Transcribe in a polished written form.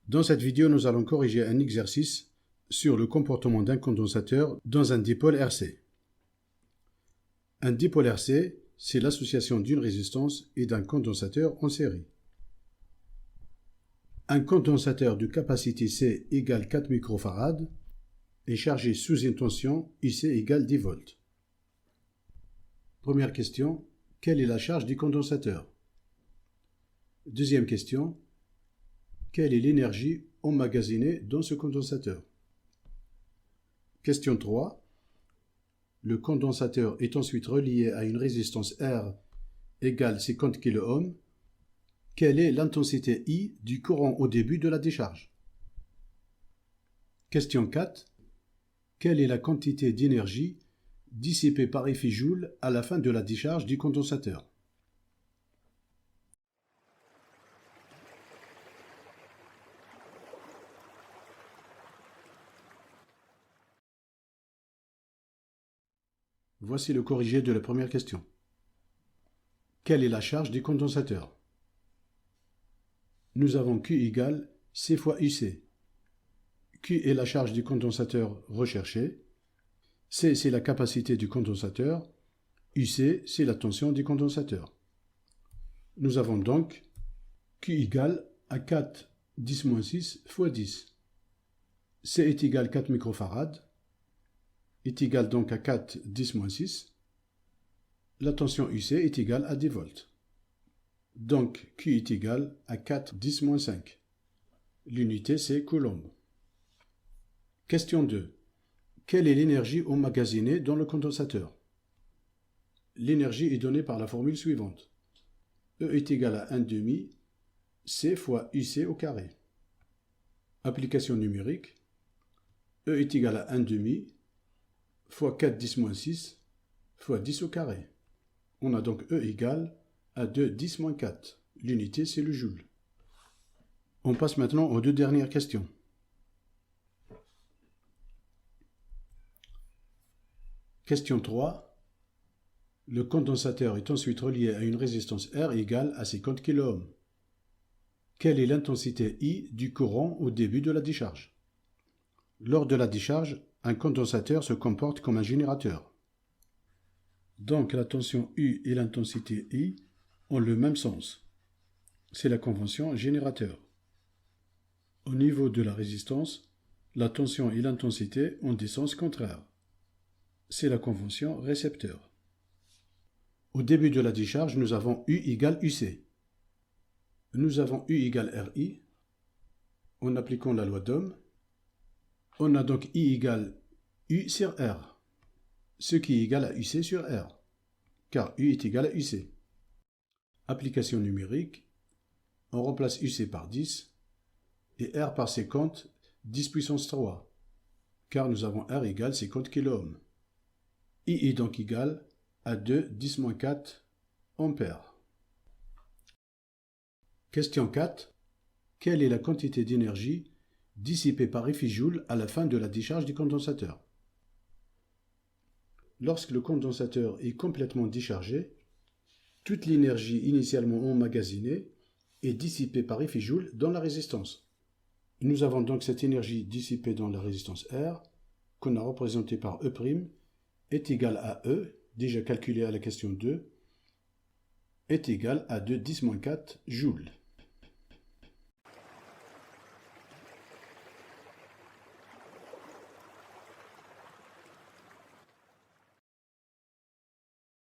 Dans cette vidéo, nous allons corriger un exercice sur le comportement d'un condensateur dans un dipôle RC. Un dipôle RC, c'est l'association d'une résistance et d'un condensateur en série. Un condensateur de capacité C égale 4 microfarad est chargé sous une tension IC égale 10 volts. Première question, quelle est la charge du condensateur? Deuxième question, quelle est l'énergie emmagasinée dans ce condensateur? Question 3. Le condensateur est ensuite relié à une résistance R égale 50 kΩ. Quelle est l'intensité I du courant au début de la décharge? Question 4. Quelle est la quantité d'énergie dissipée par effet Joule à la fin de la décharge du condensateur? Voici le corrigé de la première question. Quelle est la charge du condensateur? Nous avons Q égale C fois UC. Q est la charge du condensateur recherchée. C, c'est la capacité du condensateur. UC, c'est la tension du condensateur. Nous avons donc Q égale à 4 10-6 fois 10. C est égal à 4 microfarad. Est égal donc à 4 10-6. La tension UC est égale à 10 volts. Donc Q est égal à 4 10-5. L'unité c'est coulomb. Question 2. Quelle est l'énergie emmagasinée dans le condensateur? L'énergie est donnée par la formule suivante. E est égal à 1/2 C fois UC au carré. Application numérique. E est égal à 1/2 fois 4 10-6 fois 10 au carré. On a donc E égale à 2 10-4. L'unité, c'est le joule. On passe maintenant aux deux dernières questions. Question 3. Le condensateur est ensuite relié à une résistance R égale à 50 kΩ. Quelle est l'intensité I du courant au début de la décharge? Lors de la décharge, un condensateur se comporte comme un générateur. Donc la tension U et l'intensité I ont le même sens. C'est la convention générateur. Au niveau de la résistance, la tension et l'intensité ont des sens contraires. C'est la convention récepteur. Au début de la décharge, nous avons U égale UC. Nous avons U égale RI. En appliquant la loi d'Ohm, on a donc I égale U sur R, ce qui est égal à UC sur R, car U est égal à UC. Application numérique, on remplace UC par 10 et R par 50, 10 puissance 3, car nous avons R égale 50 kΩ. I est donc égal à 2 10-4 ampères. Question 4. Quelle est la quantité d'énergie dissipée par effet Joule à la fin de la décharge du condensateur? Lorsque le condensateur est complètement déchargé, toute l'énergie initialement emmagasinée est dissipée par effet Joule dans la résistance. Nous avons donc cette énergie dissipée dans la résistance R, qu'on a représentée par E', est égale à E, déjà calculé à la question 2, est égal à 2 10-4 joules.